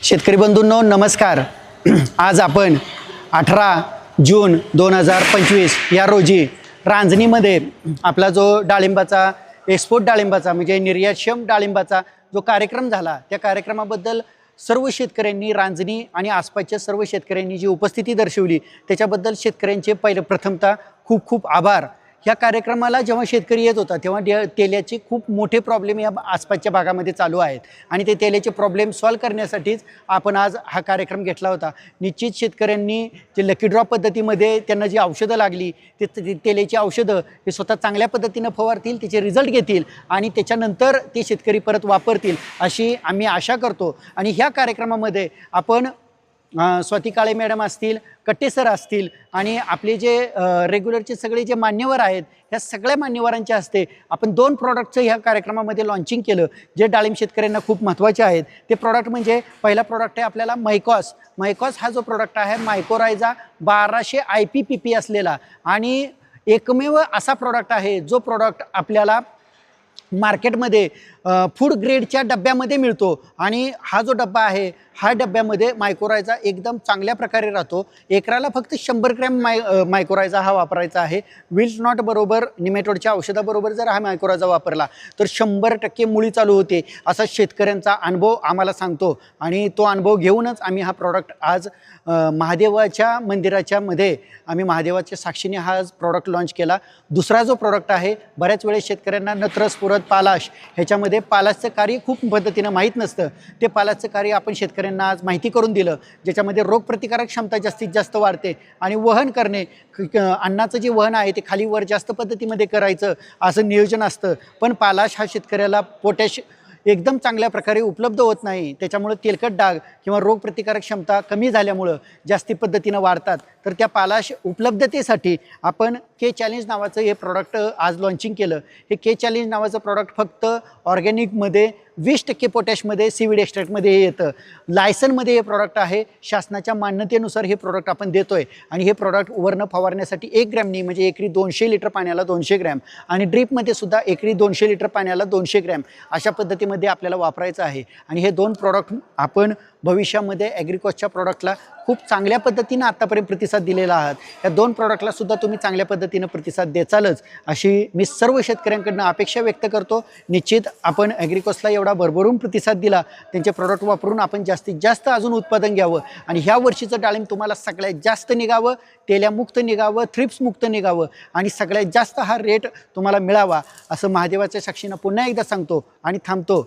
शेतकरी बंधूंनो नमस्कार। आज आपण 18 जून 2025 या रोजी रांजणीमध्ये आपला जो डाळिंबाचा एक्सपोर्ट डाळिंबाचा म्हणजे निर्यातक्षम डाळिंबाचा जो कार्यक्रम झाला त्या कार्यक्रमाबद्दल सर्व शेतकऱ्यांनी रांजणी आणि आसपासच्या सर्व शेतकऱ्यांनी जी उपस्थिती दर्शवली त्याच्याबद्दल शेतकऱ्यांचे प्रथमतः खूप खूप आभार। ह्या कार्यक्रमाला जेव्हा शेतकरी येत होता तेव्हा तेलाचे खूप मोठे प्रॉब्लेम या आसपासच्या भागामध्ये चालू आहेत आणि ते तेलाचे प्रॉब्लेम सॉल्व करण्यासाठीच आपण आज हा कार्यक्रम घेतला होता। निश्चित शेतकऱ्यांनी जे लकी ड्रॉप पद्धतीमध्ये त्यांना जी औषधं लागली ते तेलाची औषधं हे स्वतः चांगल्या पद्धतीनं फवारतील, त्याचे रिझल्ट घेतील आणि त्याच्यानंतर ते शेतकरी परत वापरतील अशी आम्ही आशा करतो। आणि ह्या कार्यक्रमामध्ये आपण स्वाती काळे मॅडम असतील, कट्टे सर असतील आणि आपले जे रेग्युलरचे सगळे जे मान्यवर आहेत ह्या सगळ्या मान्यवरांच्या हस्ते आपण 2 प्रॉडक्टचं ह्या कार्यक्रमामध्ये लॉन्चिंग केलं जे डाळिंब शेतकऱ्यांना खूप महत्त्वाचे आहेत। ते प्रॉडक्ट म्हणजे पहिला प्रॉडक्ट आहे आपल्याला मायकॉस हा जो प्रॉडक्ट आहे मायकोरायझा 1200 IPPP असलेला आणि एकमेव असा प्रॉडक्ट आहे जो प्रॉडक्ट आपल्याला मार्केटमध्ये फूड ग्रेडच्या डब्यामध्ये मिळतो आणि हा जो डब्बा आहे हा डब्यामध्ये मायकोरायझा एकदम चांगल्या प्रकारे राहतो। एकराला फक्त 100 ग्रॅम मायकोरायझा हा वापरायचा आहे। विल्ट नॉट बरोबर निमेटोडच्या औषधाबरोबर जर हा मायकोरायझा वापरला तर 100% मुळी चालू होते असा शेतकऱ्यांचा अनुभव आम्हाला सांगतो आणि तो अनुभव घेऊनच आम्ही हा प्रॉडक्ट आज महादेवाच्या मंदिराच्या मध्ये आम्ही महादेवाच्या साक्षीने हा प्रॉडक्ट लॉन्च केला। दुसरा जो प्रॉडक्ट आहे बऱ्याच वेळेस शेतकऱ्यांना नत्रस पुरत पालाश ह्याच्यामध्ये पालाशचं कार्य खूप पद्धतीनं माहीत नसतं। ते पालाशचं कार्य आपण शेतकऱ्यांना आज माहिती करून दिलं ज्याच्यामध्ये रोगप्रतिकारक क्षमता जास्तीत जास्त वाढते आणि वहन करणे अन्नाचं जे वहन आहे ते खाली वर जास्त पद्धतीमध्ये करायचं असं नियोजन असतं। पण पालाश हा शेतकऱ्याला पोटॅश एकदम चांगल्या प्रकारे उपलब्ध होत नाही, त्याच्यामुळे तेलकट डाग किंवा रोगप्रतिकारक क्षमता कमी झाल्यामुळं जास्ती पद्धतीनं वाढतात। तर त्या पालाश उपलब्धतेसाठी आपण के चॅलेंज नावाचं हे प्रॉडक्ट आज लॉन्चिंग केलं। हे के चॅलेंज नावाचं प्रॉडक्ट फक्त ऑर्गॅनिकमध्ये 20% पोटॅशमध्ये सीवीड एक्स्ट्रॅक्टमध्ये हे येतं। लायसनमध्ये हे प्रॉडक्ट आहे, शासनाच्या मान्यतेनुसार हे प्रॉडक्ट आपण देतोय आणि हे प्रॉडक्ट वरनं फवारण्यासाठी 1 ग्रॅमनी म्हणजे एकरी 200 लिटर पाण्याला 200 ग्रॅम आणि ड्रीपमध्ये सुद्धा एकरी 200 लिटर पाण्याला 200 ग्रॅम अशा पद्धतीमध्ये आपल्याला वापरायचं आहे। आणि हे 2 प्रॉडक्ट आपण भविष्यामध्ये ॲग्रिकॉसच्या प्रॉडक्टला खूप चांगल्या पद्धतीनं आत्तापर्यंत प्रतिसाद दिलेला आहात। या 2 प्रॉडक्टला सुद्धा तुम्ही चांगल्या पद्धतीनं प्रतिसाद द्याचालच अशी मी सर्व शेतकऱ्यांकडून अपेक्षा व्यक्त करतो। निश्चित आपण ॲग्रिकॉसला एवढा भरभरून प्रतिसाद दिला, त्यांचे प्रॉडक्ट वापरून आपण जास्तीत जास्त अजून उत्पादन घ्यावं आणि ह्या वर्षीचं डाळिंब तुम्हाला सगळ्यात जास्त निघावं, तेल्यामुक्त निघावं, थ्रिप्समुक्त निघावं आणि सगळ्यात जास्त हा रेट तुम्हाला मिळावा असं महादेवाच्या साक्षीनं पुन्हा एकदा सांगतो आणि थांबतो।